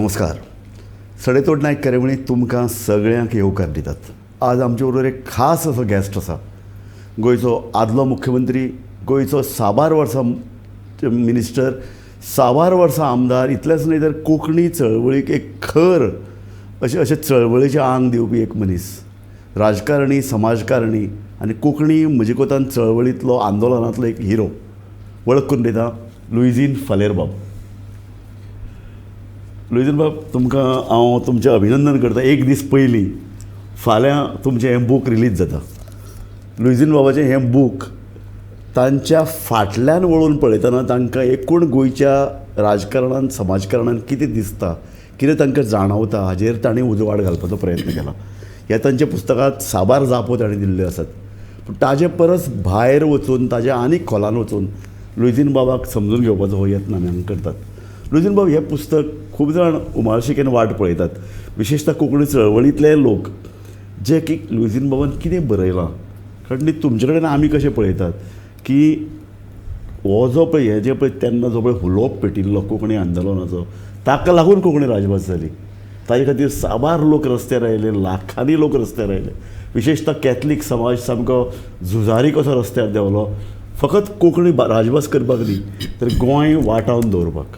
नमस्कार. सडेतोड नायक कार्यावळीत तुमकां सगळ्यांक येवकार दितात. आज आमचे बरोबर एक खास असो गॅस्ट आसा. गोंयचो आदलो मुख्यमंत्री, गोंयचो साबार वर्सां मिनिस्टर, साबार वर्सां आमदार, इतलेंच न्ही तर कोंकणी चळवळीक एक खर अशें चळवळीचें आंग दिवपी एक मनीस, राजकारणी, समाजकारणी आनी कोंकणी म्हजे कोतान चळवळींतलो आंदोलनांतलो एक हिरो. वळख करून दिता लुईजीन फालेरबाब. लुईजीन बाब, तुमकां हांव तुमचें अभिनंदन करता. एक दीस पयलीं फाल्यां तुमचें हें बूक रिलीज जाता. लुईजीन बाबाचें हें बूक तांच्या फाटल्यान वळून पळयतना तांकां एकूण गोंयच्या राजकारणांत, समाजकारणांत कितें दिसता, कितें तांकां जाणवता हाजेर ताणें उजवाड घालपाचो प्रयत्न केला. हे तांच्या पुस्तकांत साबार जापो ताणें दिल्ल्यो आसात. पूण ताजे परस भायर वचून, ताज्या आनीक खोलान वचून लुईजीन बाबाक समजून घेवपाचो हो यत्न आमी हांगा करतात. लुईजीन बाब, हें पुस्तक खूब जाण उमाळशिकेन वाट पळयतात, विशेशता कोंकणी चळवळींतले लोक, जे की लुईजीन बाबान कितें बरयलां. कारण तुमचे कडेन आमी कशें पळयतात की हो जो पळय हें जें पळय तेन्ना जो पळय हुलोप पेटिल्लो कोंकणी आंदोलनाचो, ताका लागून कोंकणी राजभास जाली. ताजे खातीर साबार लोक रस्त्यार आयले, लाखांनी लोक रस्त्यार आयले. विशेशता कॅथलीक समाज सामको झुजारी कसो रस्त्यार देंवलो, फकत कोंकणी राजभास करपाक न्ही तर गोंय वाटावन दवरपाक.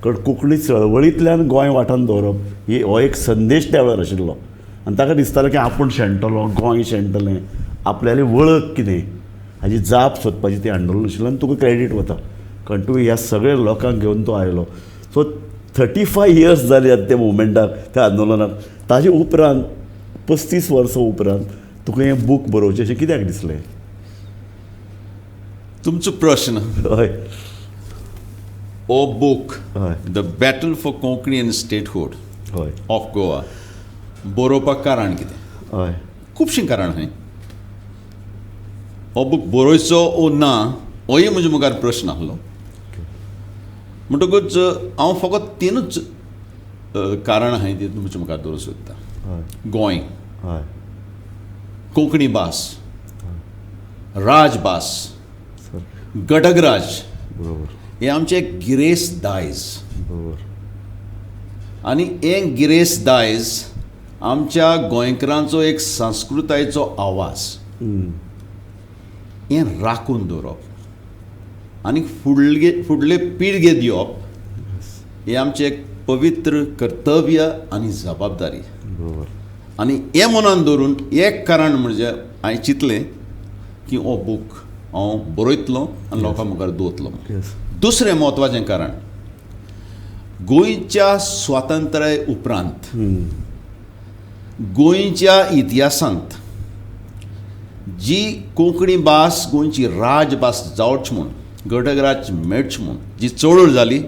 कारण कोंकणी चळवळींतल्यान गोंय वाटावन दवरप हो एक संदेश त्या वेळार आशिल्लो. आनी ताका दिसतालें की आपूण शेणटलो, गोंय शेणटलें, आपल्याली वळख कितें हाजी जाप सोदपाची तें आंदोलन आशिल्लें. आनी तुका क्रेडीट वता, कारण तुवें ह्या सगळ्या लोकांक घेवन तो आयलो. सो 35 इयर्स जाली आतां त्या मुवमेंटाक, त्या आंदोलनाक. ताजे उपरांत 35 वर्सां उपरांत तुका हें बूक बरोवचें अशें कित्याक दिसलें? तुमचो प्रश्न. हय. ओ बूक, हय, the battle for Konkani and statehood हय, ऑफ गोवा बरोवपाक कारण कितें? हय, खुबशीं कारण आहाय. हो बूक बरोवचो ओ ना होय म्हजे मुखार प्रश्न आसलो. म्हणटकूच हांव फकत 3च कारण आहाय ती तुमचे मुखार दवरूंक सोदता. हय, गोंय, हय, कोंकणी भास, राजभास, सर, गडगराज, बरोबर, हे आमचे गिरेस्त दायज. बरोबर, आनी हें गिरेस्त दायज आमच्या गोंयकारांचो एक संस्कृतायेचो आवाज हें राखून दवरप आनी फुडले पिळगे दिवप हें आमचें एक पवित्र कर्तव्य आनी जबाबदारी. बरोबर, आनी हें मनान दवरून एक कारण म्हणजे हांवें चिंतलें की हो बूक हांव बरयतलों आनी लोकां मुखार दवरतलों. येस, दुसरें म्हत्वाचें कारण, गोंयच्या स्वातंत्र्या उपरांत गोंयच्या इतिहासांत जी कोंकणी भास गोंयची राजभास जावची म्हूण, गडगराज मेळची म्हूण जी चळवळ जाली,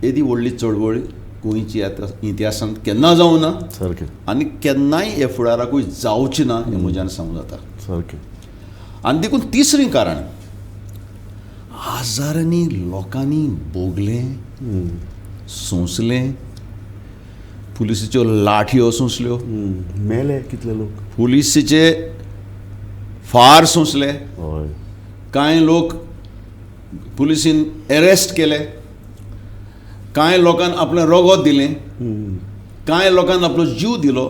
येदी व्हडली चळवळ गोंयची इतिहासांत केन्ना जावं ना सारकें, आनी केन्नाय हे फुडाराकूय जावची ना हें म्हज्यान सांगूं जाता. सारकें. आनी देखून तिसरें कारण, हजारांनी लोकांनी भोगलें, सोंसलें, पुलिसाच्यो लाठयो सोंसल्यो, मेले कितले लोक. पुलिसेचे फार सोंसले, हय, कांय लोक पुलिसीन एरेस्ट केले, कांय लोकांक आपलें रगत दिलें, कांय लोकांक आपलो जीव दिलो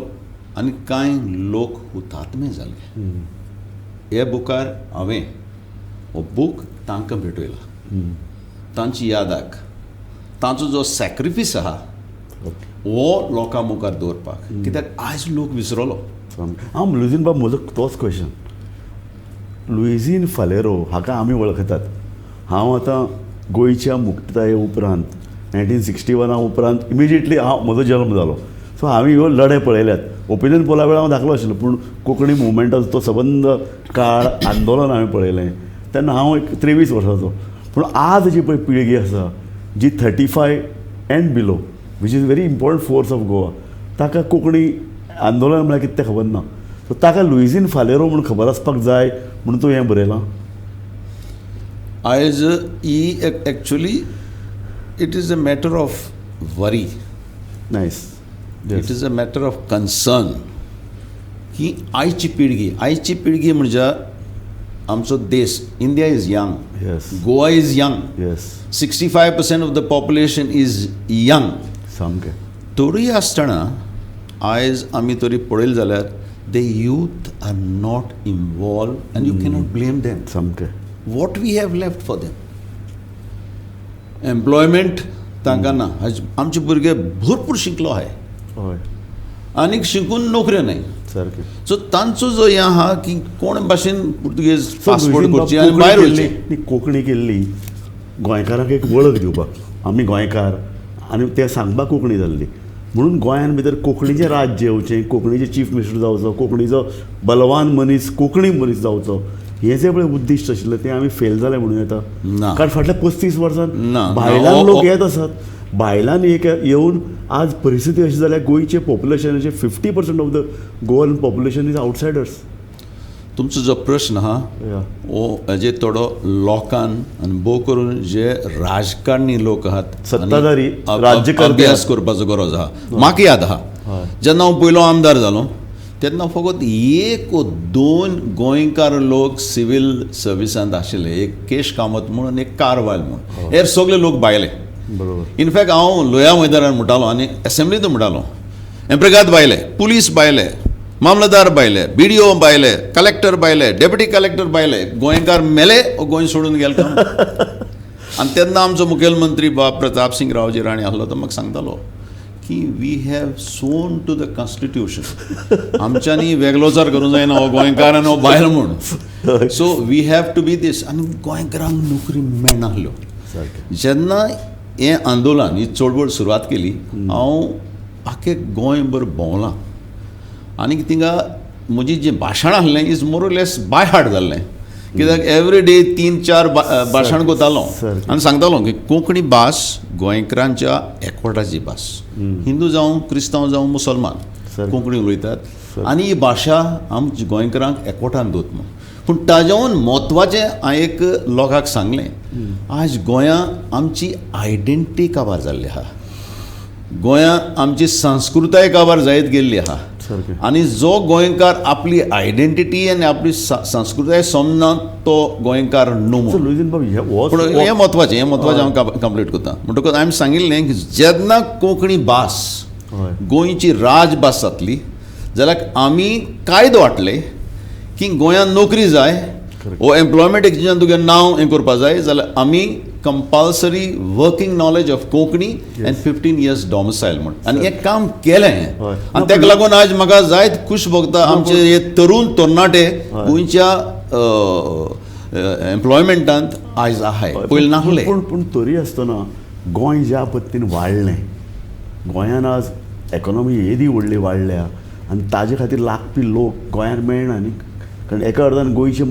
आनी कांय लोक हुतात्मे जाले. हे बुकार हांवें हो बूक तांकां भेटयला, तांची यादाक, तांचो जो सॅक्रिफीस आहा हो लोकां मुखार दवरपाक. कित्याक आयज लोक विसरलो. हांव लुईजीन बाब, म्हजो तोच क्वेश्चन. लुईजीन फालेरो हाका आमी वळखतात. हांव आतां गोंयच्या मुक्तताये उपरांत 1961 उपरांत इमिजिएटली म्हजो जल्म जालो. सो हांवें ह्यो लढे पळयल्यात. ओपिनियन पोला वेळार हांव धाकलो आशिल्लो, पूण कोंकणी मुवमेंटाचो तो सबंद काळ आंदोलन हांवें पळयलें. तेन्ना हांव एक 23 वर्साचो. पूण आज जी पळय पिळगी आसा, जी 35 and below, which is very important force of Goa, ताका कोंकणी आंदोलन म्हळ्यार कितें तें खबर ना. सो ताका लुईजीन फालेरो म्हूण खबर आसपाक जाय म्हणून तूं हें बरयलां. आयज ही actually it is a matter of worry. Nice. It is a matter of concern की आयची पिळगी म्हणजे आमचो देश, India is young, Yes. Goa is young, Yes. 65% of the population is young. सामकें. तोरी आसतना आयज आमी तरी पळयलें जाल्यार the youth are not involve and you cannot blame them. सामकें. What we have left for them. Employment तांकां ना. आमचे भुरगे भरपूर शिकलो आहाय हय आनीक शिकून नोकऱ्यो नाही. सारकें. सो तांचो जो हें आहा की कोण भाशेन पुर्तुगेज सो पासपोर्ट लुईजीन करची बाब, आनी भायर कोंकणी वयची. केल्ली, ती कोंकणी केल्ली गोंयकारांक एक वळख दिवपाक. आमी गोंयकार आनी ते सांगपाक कोंकणी जाल्ली म्हणून गोंयान भितर कोंकणीचें राज्य येवचें, कोंकणीचें चीफ मिनिस्टर जावचो, कोंकणीचो बलवान मनीस कोंकणी मनीस जावचो, हें जे पळय उद्दिश्ट आशिल्लें तें आमी फेल जालें म्हणून येता. ना. कारण फाटल्या 35 वर्सांत ना. भायल्यान लोक येत आसात. भायल्यान एक येवन आज परिस्थिती अशी जाल्या गोंयचे पॉप्युलेशनाचे 50% of the Goan population is outsiders. तुमचो जो प्रश्न आहा हो हेजेर थोडो लोकांन आनी भोव करून जे राजकारणी लोक आहात सत्ताधारी, आनी राज्यकर्ते अभ्यास करपाचो गरज आहा. म्हाका याद आहा जेन्ना हांव पयलो आमदार जालो तेन्ना फकत 1-2 गोंयकार लोक सिवील सर्विसांत आशिल्ले. एक केश कामत म्हणून एक कारवाल म्हणून. हे सगळे लोक भायले. बरोबर. इनफॅक्ट हांव लोया मैदानार म्हणटालो आनी एसेंब्लींत म्हणटालो एम्प्रेगाद भायले, पुलीस भायले, मामलेदार भायले, BDO भायले, कलेक्टर भायले, डेप्युटी कलेक्टर भायले. गोंयकार मेले गोंय सोडून गेले का. आनी तेन्ना आमचो मुखेलमंत्री बाब प्रताप सिंग रावजी राणे आहलो तो म्हाका सांगतालो की we have sworn to the constitution. आमच्यांनी वेगळोचार करूंक जायना हो गोंयकार आनी हो भायल म्हणून. So we have to be this. आनी गोंयकारांक नोकरी मेळनाहल्यो. जेन्ना हें आंदोलन ही चळवळ सुरवात केली हांव आख्खें गोंयभर भोंवलां आनी थिंगा म्हजी जी भाशण आहलें is more or less by heart जाल्लें. कित्याक एवरी डे 3-4 भाशण कोतालो आनी सांगतालो की कोंकणी भास गोंयकारांच्या एकवटाची भास. हिंदू जावं क्रिस्तांव जावं मुसलमान कोंकणी उलयतात आनी ही भाशा आमच्या गोंयकारांक एकवटान दवरता. पूण ताजेवन म्हत्वाचें हांवें एक लोकांक सांगलें आज गोंयांत आमची आयडेंटिटी काबार जाल्ली आहा. गोंयांत आमची संस्कृताय काबार जायत गेल्ली आहा. आनी जो गोंयकार आपली आयडेंटिटी आनी आपली संस्कृताय समजना तो गोंयकार न्हू. पूण हें म्हत्वाचें हांव कंप्लीट करता. म्हणटकूच हांवें सांगिल्लें की जेन्ना कोंकणी भास गोंयची राजभास जातली जाल्यार आमी कायदो हाडले की गोंयांत नोकरी जाय वो एम्प्लॉयमेंट एक्सचेंजान तुगे नांव हें करपा जाय जाल्यार आमी compulsory working knowledge of Konkani and 15 years डॉमिसायल म्हण. आनी हें काम केलें आनी ताका लागून आज म्हाका जायत खूश भोगता आमचे हे तरूण तरणाटे गोंयच्या एम्प्लॉयमेंटांत आयज आहाय पयलीं नाहले. पूण तरी आसतना गोंय ज्या पद्दतीन वाडलें गोंयान आज इकॉनॉमी येदी व्हडली वाडल्या आनी ताजे खातीर लागपी लोक गोंयांत मेळना न्ही. कारण एका अर्थान गोंयचे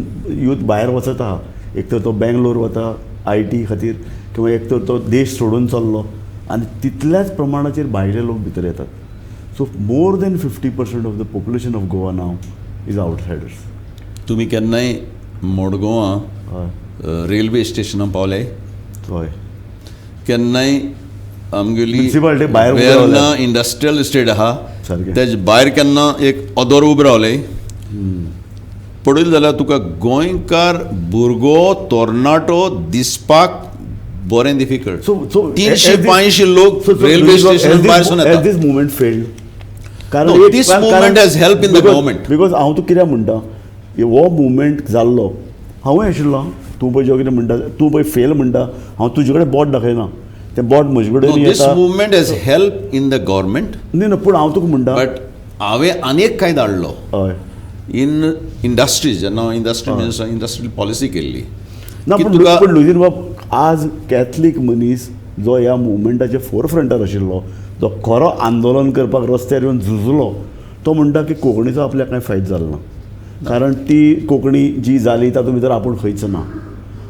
यूथ भायर वचत आहा. एक तर तो बेंगलोर वता IT खातीर किंवा एक तर तो देश सोडून चल्लो आनी तितल्याच प्रमाणाचेर भायले लोक भितर येतात. So more than 50% of the population of Goa नाव इज आउटसायडर्स. तुमी केन्नाय मडगांवां रेल्वे स्टेशनां पावले? हय. केन्नाय आमगेली म्युनिसिपालिटी भायर वेर्ना इंडस्ट्रियल इस्टेट आहा तेजे भायर केन्ना एक ऑदोर उबो रावले पळयलें जाल्यार तुका गोंयकार भुरगो तरणाटो दिसपाक बरें डिफिकल्ट. 350 लोक रेल्वे स्टेशन भायर एट दीस मुवमेंट फेल्ड. कारण this movement has help in the government. Because हांव तुका कित्याक म्हणटा हो मुवमेंट जाल्लो हांवूय आशिल्लो. तूं पळय जें कितें म्हणटा तूं पळय फेल म्हणटा हांव तुजे कडेन बोट दाखयना. तें बोट म्हजे कडेन this movement has help in the government. न्ही पूण हांव तुका म्हणटा बट हांवें आनीक कांय धाडलो हय इन इंडस्ट्रीज जेन्ना इंडस्ट्रियल पॉलिसी केल्ली. ना पूण लुईजीन बाब आज कॅथलीक मनीस जो ह्या मुवमेंटाच्या फोरफ्रंटार आशिल्लो जो खरो आंदोलन करपाक रस्त्यार येवन झुजलो तो म्हणटा की कोंकणीचो आपल्याक कांय फायदो जालो ना. कारण ती कोंकणी जी जाली तातूंत भितर आपूण खंयच ना.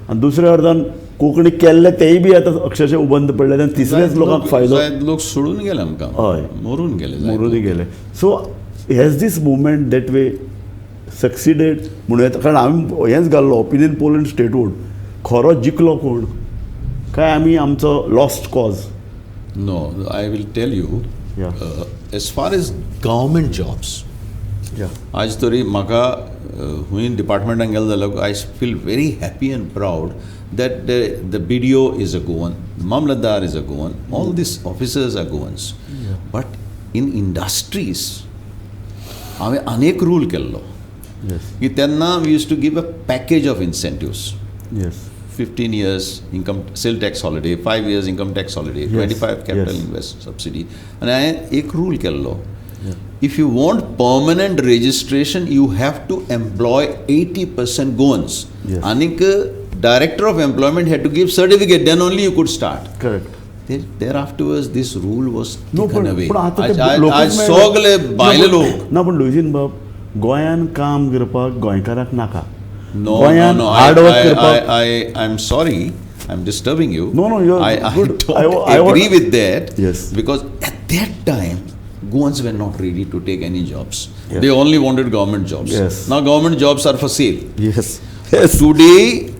आनी दुसऱ्या अर्थान कोंकणी केल्ले तेय बी आतां अक्षरशः उबंद पडले आनी तिसऱ्याच लोकांक फायदो. लोक सोडून गेले आमकां. हय मरून गेले. So has this movement that we succeeded म्हणून येता. कारण आमी हेंच घाल्लो ओपिनियन पोल एंड स्टेटहूड खरो जिखलो कोण काय आमी आमचो lost cause. No I will tell you as far as government jobs आज तरी म्हाका हुंय डिपार्टमेंटान गेलो जाल्यार I feel very happy and proud that the BDO is a Goan, Mamlatdar is a Goan, all these officers are Goans. But in industries, हांवें अनेक rule केल्लो की तेन्ना we used to give a package of incentives. 15 years income sale tax holiday, 5 years income tax holiday, 25 capital invest subsidy. And हांवें एक rule केल्लो, if you want permanent registration, you have to employ 80% Goans. Anik director of employment had to give certificate, then only you could start. Correct. Thereafterwards, this rule was taken away. आज सगळे भायले लोक. ना पण लुईजीन बाब, गोंयान काम करपाक गोंयकाराक नाका. No, I'm sorry, I'm disturbing you. No, you're good. I agree with that. Yes. Because at that time, Goans were not ready to take any jobs. They only wanted government jobs. Now government jobs are for sale. Today,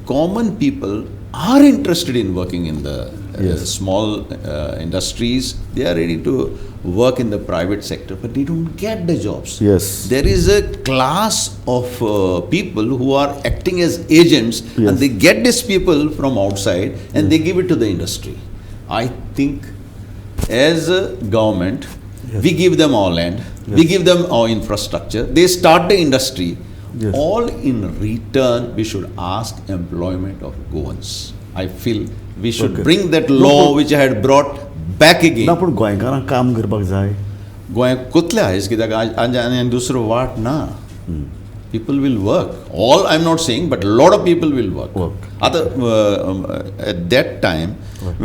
common people are interested in working in the small industries. They are ready to work in the private sector, but they don't get the jobs. There is a class of people who are acting as agents, and they get these people from outside and they give it to the industry. I think as a government, we give them our land, we give them our infrastructure, they start the industry. All in return, we should ask employment of Goans. I feel we should bring that law which I had brought back again. ना पण गोंयकारांक काम करपाक जाय. गोंयाक कुतले आयज कित्याक आज आनी दुसरो वाट ना. People will work. All I'm not saying, but a lot of people will work. At that time,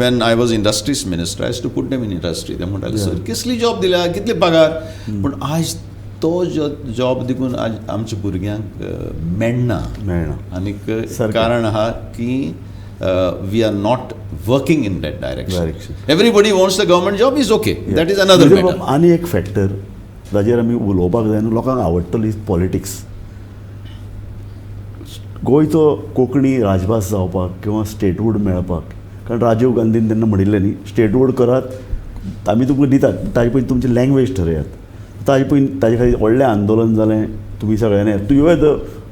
when I was industries minister, I used to put them in industry. They म्हणटाले सर कसली job दिल्या, कितले पगार. पण आज तो job देखून आज आमच्या भुरग्यांक मेळना. आनी कारण आहा की we are not working in that direction. Everybody wants the government job, is okay. That is another matter. आनी एक फॅक्टर जाचेर आमी उलोवपाक जाय न्हू, लोकांक आवडटली पॉलिटिक्स. गोंयचो कोंकणी राजभास जावपाक किंवा स्टेटहूड मेळपाक, कारण राजीव गांधीन तेन्ना म्हणिल्लें न्ही, स्टेटहूड करात, आमी तुमकां दितात, ताजे पयलीं तुमची लँग्वेज ठरयात. ताजे खातीर व्हडलें आंदोलन जालें, तुमी सगळ्यांनी तुवें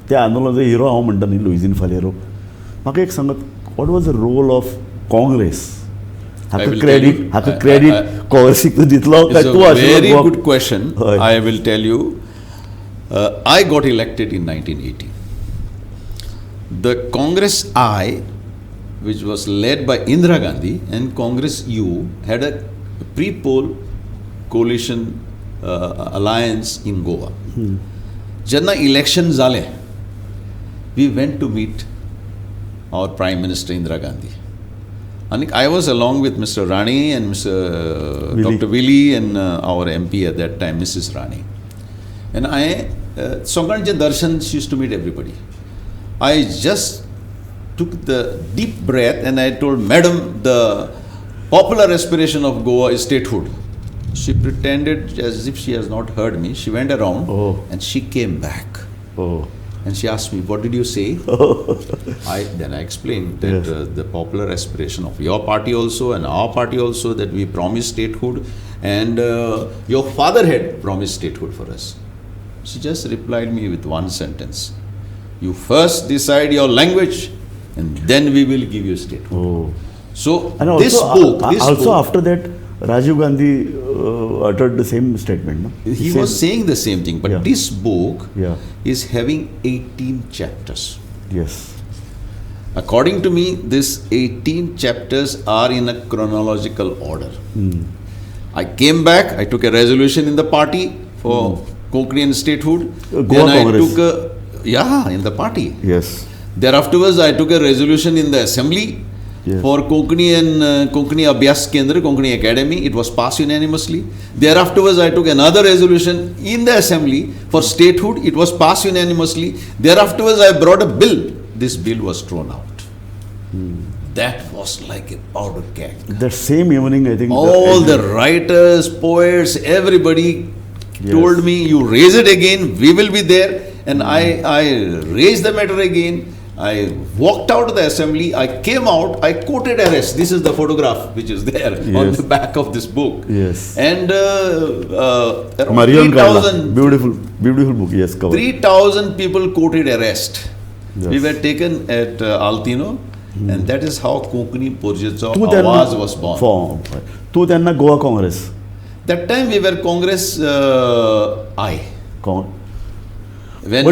त्या आंदोलनाचो हिरो हांव म्हणटा न्ही लुईजीन फालेरो. म्हाका एक सांगात, what was the role of Congress? हाका क्रेडीट काँग्रेसीक दितलो काय तूं? Very good question. I will tell you. I got elected in 1980. The Congress I, which was led by Indira Gandhi, and Congress U had a pre-poll coalition alliance in Goa. Jenna election zale, we went to meet our Prime Minister Indira Gandhi. And I was along with Mr. Rani and Mr. Dr. Willie and our MP at that time, Mrs. Rani. And I, Songanj Darshan used to meet everybody. I just took the deep breath and I told, Madam, the popular aspiration of Goa is statehood. She pretended as if she has not heard me. She went around and she came back. And she asked me, what did you say? Then I explained that the popular aspiration of your party also and our party also, that we promised statehood, and your father had promised statehood for us. She just replied me with one sentence. You first decide your language and then we will give you statehood. So this book... after that, Rajiv Gandhi uttered the same statement. No? He was saying the same thing, but this book is having 18 chapters. According to me, these 18 chapters are in a chronological order. I came back, I took a resolution in the party for Konkani and statehood. Goa Congress. I took in the party. Thereafterwards, I took a resolution in the assembly for Konkani and Konkani Abhyas Kendra, Konkani Academy. It was passed unanimously. Thereafterwards, I took another resolution in the assembly for statehood. It was passed unanimously. Thereafterwards, I brought a bill. This bill was thrown out. That was like a powder keg. That same evening, I think. All the writers, poets, everybody told me, you raise it again, we will be there. And I raised the matter again. I walked out of the assembly, I came out, I quoted arrest. This is the photograph which is there on Yes. the back of this book. Yes. And around Marion Kaila, 3,000 beautiful book. Yes, cover. 3,000 people quoted arrest. Yes. We were taken at Altino, and that is how Konkani Porjetso तू Awaz was born. तू त्यांना Goa Congress That time we were Congress I. When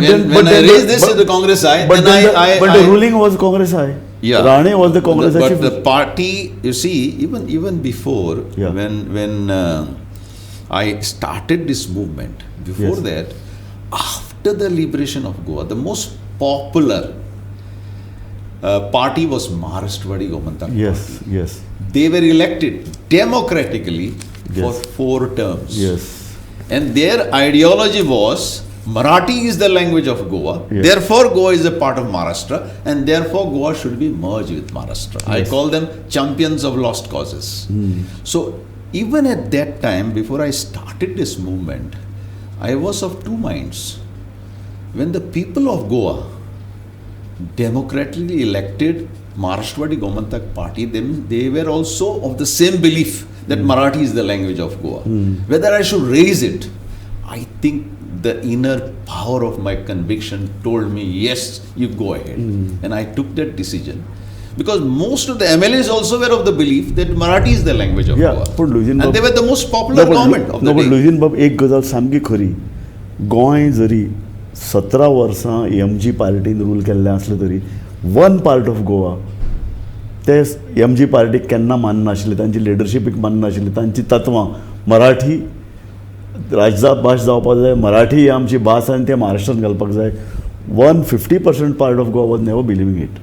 I raised this as the Congress I, but then but the ruling was Congress I. Yeah. Rane was the Congress I. But the party, you see, even before, Yeah. when I started this movement, before Yes. that, after the liberation of Goa, the most popular party was Maharashtrawadi Gomantak Yes, party. yes, They were elected democratically for Yes. 4 terms. yes. And their ideology was Marathi is the language of Goa. Yes. Therefore, Goa is a part of Maharashtra, and therefore Goa should be merged with Maharashtra. I Yes. call them champions of lost causes. So, even at that time, before I started this movement, I was of 2 minds. When the people of Goa democratically elected Maharashtrawadi Gomantak party, they were also of the same belief that Marathi is the language of Goa. Whether I should raise it, I think the inner power of my conviction told me, yes, you go ahead. And I took that decision. Because most of the MLAs also were of the belief that Marathi is the language of Yeah, Goa. but Luzin And they were the most popular government of the but day. लुजीन बाब एक गजाल सामकी खरी गोंय जरी 17 वर्सां MG पार्टीन rule केल्लें आसलें तरी 1 part of Goa ते एमजी पार्टीक केन्ना माननाशिल्ले तांची लिडरशिपीक माननाशिल्ली तांची तत्वां मराठी भास जावपाक जाय मराठी ही आमची भास आनी ते महाराष्ट्रांत घालपाक जाय 150% part of Goa was never believing it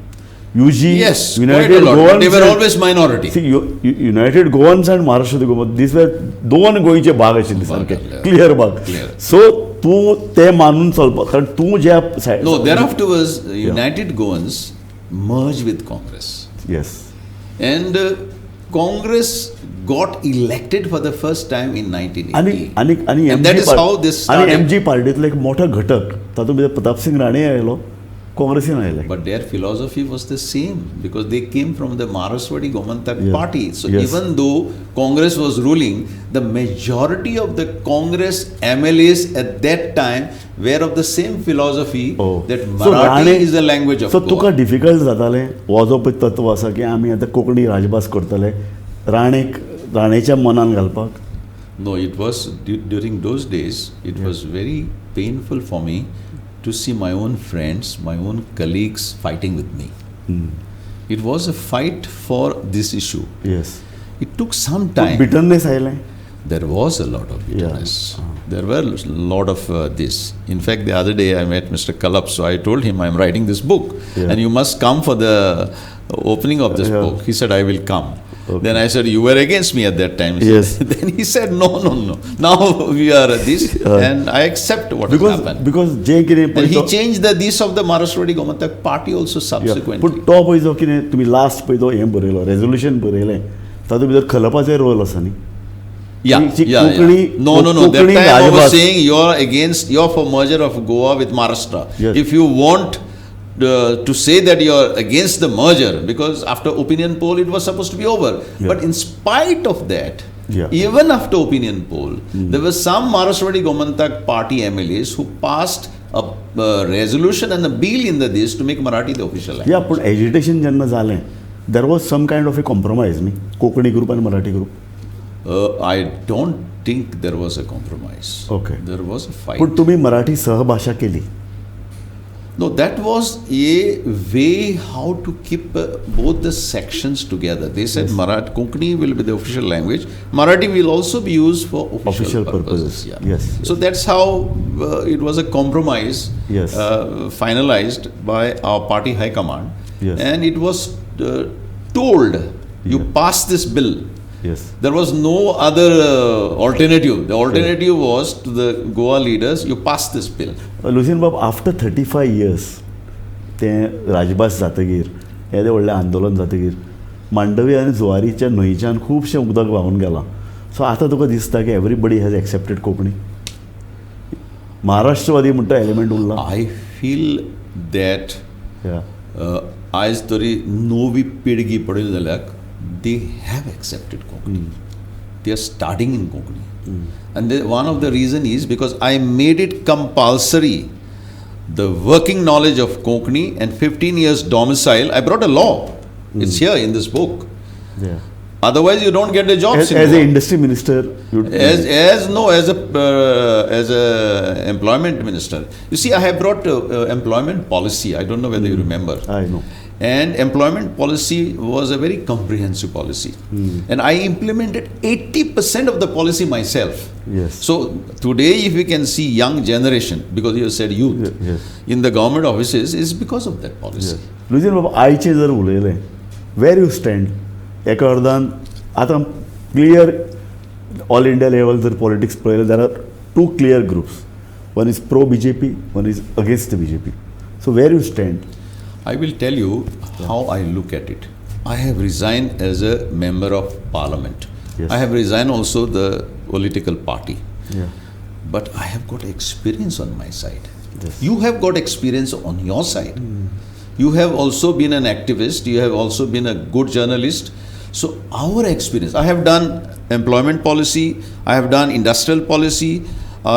UG, Yes, quite a United lot. Goans, They were always minority. See, United Goans and Maharashtra Goans, these were 2 गोंयचे भाग आशिल्ले सारके क्लियर भाग. Clear. सो तूं ते मानून चलपाक कारण तूं ज्या No, thereafter was United Goans merged with Congress. Yes. And Congress got elected for the first time in 1980. आणि And that is how this आणि started. MG पार्टीतलो एक मोठो घटक तातूंत भितर प्रताप सिंग राणे आयलो काँग्रेसीन आयले. But their philosophy was the same because they came from the Maharashtrawadi Gomantak Yeah. party. So Yes. even though Congress was ruling, the majority of the Congress MLAs at that time were of the same philosophy that So Marathi Rane- is the language of So Goa. तुका difficult जातालें हो जो पळय तत्व आसा की आमी आतां कोंकणी राजभास करतले राणेच्या मनान घालपाक. No, it was during those days, it was very painful for me to see my own friends, my own colleagues fighting with me. It was a fight for this issue. Yes. It took some time. Bitterness आयलें. There was a lot of bitterness. There were a lot of this. In fact, the other day I met Mr. Kalap, so I told him I'm writing this book and you must come for the opening of this book. He said, I will come. Okay. Then I said, you were against me at that time. Yes. Then he said, no. Now we are this and I accept what has happened. Because जे कितें And he changed the this of the Maharashtrawadi Gomantak party also subsequently. पूण तो पळय जो कितें तुमी last पळय तो हें बरयलो रेजोल्युशन बरयलें तातूंत भितर खलपाचो रोल आसा न्ही. Yeah. No. That Konkani time I was Rajabhas. saying you're for merger of Goa with Maharashtra. Yes. If you want to say that you're against the merger, because after opinion poll it was supposed to be over. Yeah. But in spite of that, Yeah. even after opinion poll, there were some Maharashtrawadi Gomantak party MLAs who passed a resolution and a bill in this to make Marathi the official language. या पूण agitation जेन्ना जालें there was some kind of a compromise न्ही Konkani group आनी Marathi group. I don't think there was a compromise. Okay. There was a fight. पूण तुमी मराठी सहभाषा केली. No, that was a way how to keep both the sections together. They said Konkani will be the official language. Marathi will also be used for official purposes. Yeah. Yes. So that's how it was a compromise Yes. finalized by our party high command. Yes. And it was told, you pass this bill. Yes. There was no other alternative. The alternative was to the Goa leaders, you pass this bill. लुसीन बाब after 35 years तें राजभास जातकीर येदें व्हडलें आंदोलन जातकीर मांडवी आनी जुवारीच्या न्हंयच्यान खुबशें उदक व्हांवून गेलां. सो आतां तुका दिसता की everybody has accepted Konkani. Maharashtrawadi म्हणटा element Urla. I feel that आयज तरी नवी पिळगी पळयली जाल्यार they have accepted Konkani. They are starting in Konkani. And one of the reason is because I made it compulsory, the working knowledge of Konkani and 15 years domicile. I brought a law. It's here in this book. Yeah. Otherwise, you don't get the jobs. As an industry minister, as a employment minister. You see, I have brought employment policy. I don't know whether you remember. I know. And employment policy was a very comprehensive policy. And I implemented 80% of the policy myself. Yes. So today, if we can see young generation, because you said youth, Yes. in the government offices, is because of that policy. Luizinho बाबा आयचे जर उलयलें, where you stand एका अर्दान आतां clear all India level जर politics पळयलें there are two clear groups. One is pro BJP, one is against BJP. So where you stand? I will tell you how I look at it. I have resigned as a member of parliament. Yes. I have resigned also the political party. Yeah. But I have got experience on my side. Yes. You have got experience on your side. You have also been an activist. You have also been a good journalist. So our experience, I have done employment policy. I have done industrial policy.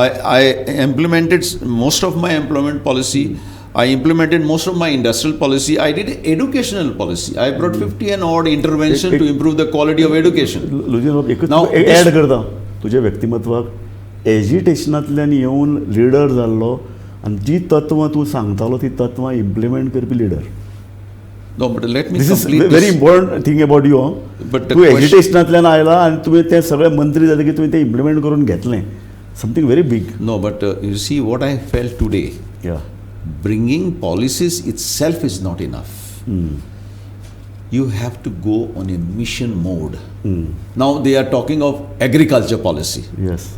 I implemented most of my employment policy. I implemented most of my industrial policy. I did educational policy. I brought 50 and odd intervention to improve the quality of education. लुजीन बाबा एकच Now, add करता तुज्या व्यक्तिमत्वाक एजिटेशनांतल्यान येवन leader जाल्लो आनी जी तत्वां तूं सांगतालो ती तत्वां implement Karpi leader. No, but let me this is complete very this. Important thing about you. But the तूं question- एजिटेशनांतल्यान आयला आनी तुवें ते सगळे मंत्री जाले की तुवें ते इम्प्लिमेंट करून घेतलें. समथींग व्हेरी बीग. No, but you see what I felt today. या. Bringing policies itself is not enough. You have to go on a mission mode. Now they are talking of agriculture policy. Yes.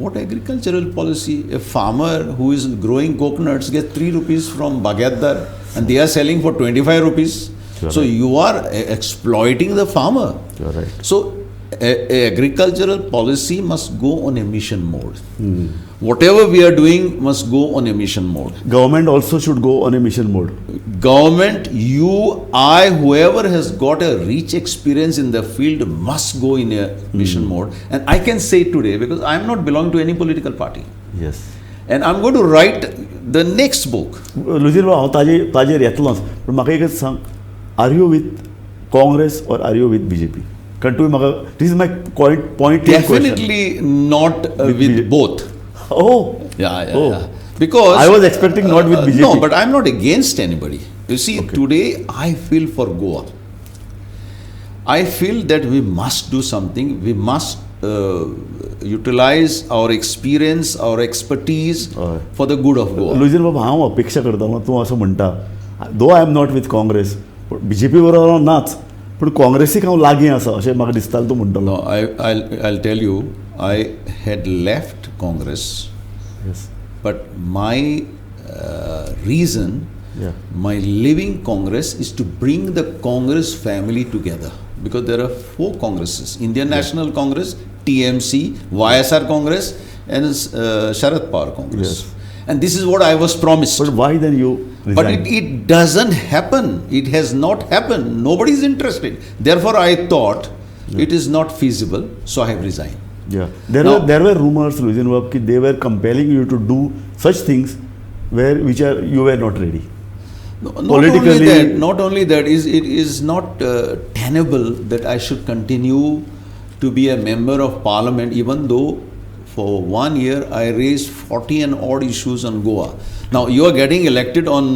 What agricultural policy? A farmer who is growing coconuts gets 3 rupees from Bagyatdar and they are selling for 25 rupees. You're So right. you are exploiting the farmer. You're right. So a agricultural policy must go on a mission mode. Whatever we are doing must go on a mission mode. Government also should go on a mission mode. Government, you, I, whoever has got a rich experience in the field must go in a mission mode. And I can say today, because I am not belonging to any political party. Yes. And I'm going to write the next book. लुजीन बाबा हांव ताजेर येतलोच, पूण म्हाका एकच सांग, are you with Congress और are you with BJP? कारण तुवें म्हाका this is my point. Definitely not with both. Oh. Yeah. Oh. Because I was expecting not with BJP. No, but I'm not against anybody. You see, today I feel for Goa. I feel that we must do something. We must utilize our experience, our expertise for the good of Goa. Luizinho बाबा हांव अपेक्षा करता तूं असो म्हणटा, though I am not with Congress, BJP बरोबर हांव नाच, पूण काँग्रेसीक हांव लागीं आसा अशें म्हाका दिसतालें तूं म्हणटलो. No, I'll tell you, I had left Congress, Yes. but my reason, Yeah. my leaving Congress is to bring the Congress family together. Because there are 4 Congresses: Indian National Congress, TMC, YSR Congress, and Sharad Pawar Congress. Yes. And this is what I was promised. But why then you resigned? But it doesn't happen. It has not happened. Nobody is interested. Therefore, I thought it is not feasible, so I have resigned. Yeah. Now- There were rumors, Lujin Bab, that they were compelling you to do such things which you were not ready. No, Politically- not only that, it is not tenable that I should continue to be a member of parliament, even though for 1 year I raised 40 and odd issues on Goa. Now you are getting elected on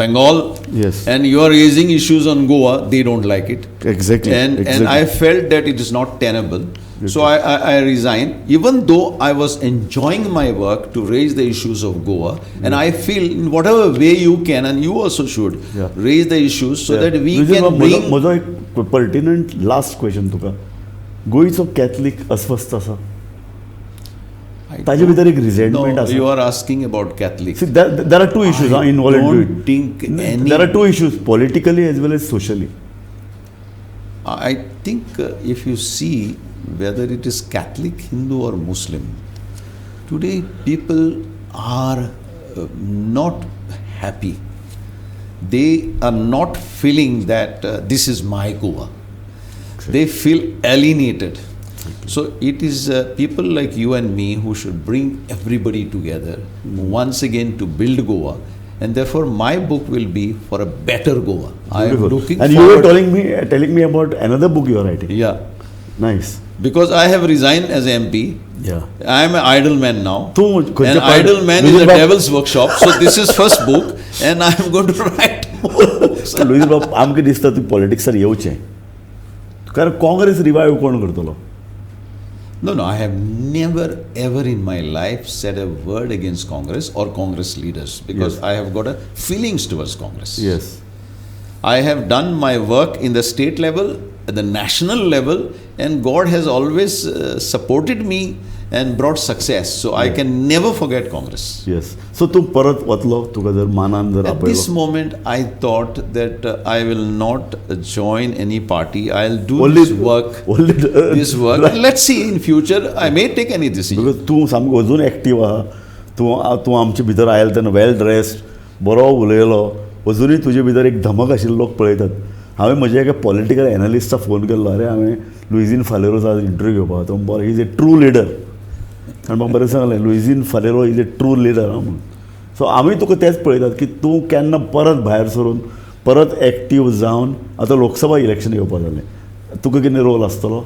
Bengal, Yes. and you are raising issues on Goa. They don't like it. Exactly. And I felt that it is not tenable. So I resigned, even though I was enjoying my work to raise the issues of Goa. And I feel in whatever way you can, and you also should, Yeah. raise the issues so that we Lujin can Bab, bring... म्हजो एक pertinent last question तुका. गोंयचो Catholic अस्वस्थ आसा, ताजे भितर एक रिझेंटमेंट No, आसा. you are asking about Catholics. See, there are two issues involved I into don't it. think any... There are two issues, politically as well as socially. I think if you see whether it is Catholic, Hindu or Muslim, today people are not happy they are not feeling that this is my Goa. They feel alienated. So it is people like you and me who should bring everybody together once again to build Goa. And therefore my book will be for a better Goa. I am looking and forward. you were telling me about another book you are writing. Yeah. Nice. Because I have resigned as MP. Yeah. I am an idle man now. तू An idle man is a devil's workshop. So this is first book and I am going to write more books. Luis बाब आमकां दिसता तूं पॉलिटिक्सान येवचें कारण Congress revive कोण करतलो. No, I have never ever in my life said a word against Congress or Congress leaders because Yes. I have got a feelings towards Congress. Yes. I have done my work in the state level, at the national level, and God has always supported me and brought success. So I can never forget Congress. Yes. So तूं परत वतलो तुका जर मानान जर At this आपयलो. moment, I thought that I will not join any party. I'll do Only- this work. only This work. Let's see in future. I may take any decision. Because तूं सामको अजून एक्टीव आहा. तूं आमचे भितर आयलो तेन्ना वेल ड्रेस्ड बरो उलयलो अजुनूय तुजे भितर एक धमक आशिल्लो लोक पळयतात. हांवें म्हज्या एका पॉलिटिकल एनालिस्टाक फोन केल्लो अरे हांवें लुईजीन फालेरोचा आज इंटरव्यू घेवपाक तो बरो he is a true leader आनी म्हाका बरें सांगलें Luizinho Faleiro is a true leader म्हणून. सो आमी तुका तेंच पळयतात की तूं केन्ना परत भायर सरून परत एक्टीव जावन आतां लोकसभा इलेक्शन येवपा जालें तुका कितें रोल आसतलो.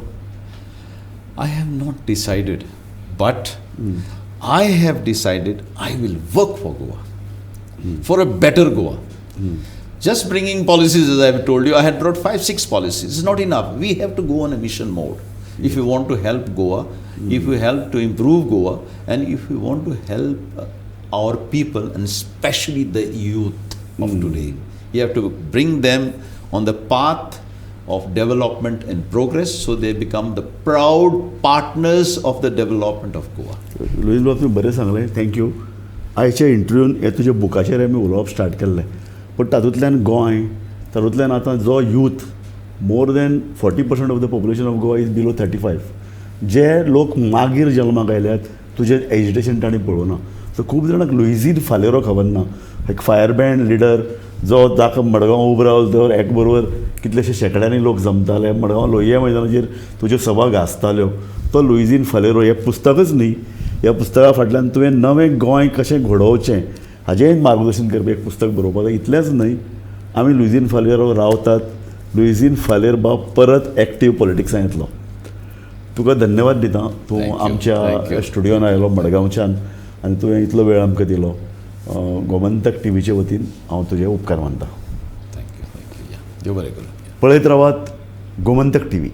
I have not decided, but I have decided I will work for Goa, for a better Goa. Just bringing policies, as I have told you, I had brought 5-6 policies. It's not enough. We have to go on a mission mode. If we want to help Goa, if we help to improve Goa, and if we want to help our people, and especially the youth of today, you have to bring them on the path of development and progress so they become the proud partners of the development of Goa. Luis बाब तुवें बरें सांगलें thank you. आयच्या इंटरव्यून हे तुज्या बुकाचेर आमी उलोवप start केल्लें पूण तातूंतल्यान गोंय तातूंतल्यान आतां जो youth more than 40% of the population of Goa is below 35 जे लोक मागीर जल्माक आयल्यात तुजें एजिटेशन ताणीं पळोवना. सो खूब जाणांक लुईजीन फालेरो खबर ना. एक फायर बँड लिडर जो जाका मडगांव उबो रावलो तर एक बरोबर कितलेशे शेकड्यांनी लोक जमताले मडगांव लोलये मैदानाचेर तुज्यो सभा घासताल्यो तो लुईजीन फालेरो हें पुस्तकच न्ही. ह्या पुस्तका फाटल्यान तुवें नवें गोंय कशें घडोवचें हाजें मार्गदर्शन करपी एक पुस्तक बरोवपाक जाय. इतलेंच न्हय आमी लुईजीन फालेरो रावतात. लुईजीन फालेर बाब परत एक्टीव पॉलिटिक्सान येतलो. तुका धन्यवाद दिता तूं Thank you. आमच्या स्टुडियोन आयलो मडगांवच्यान आनी तुवें इतलो वेळ आमकां दिलो. गोमंतक टीव्हीचे वतीन हांव तुजे उपकार मानता. Thank you. Yeah. You're very good. पळयत रावात गोमंतक टीव्ही.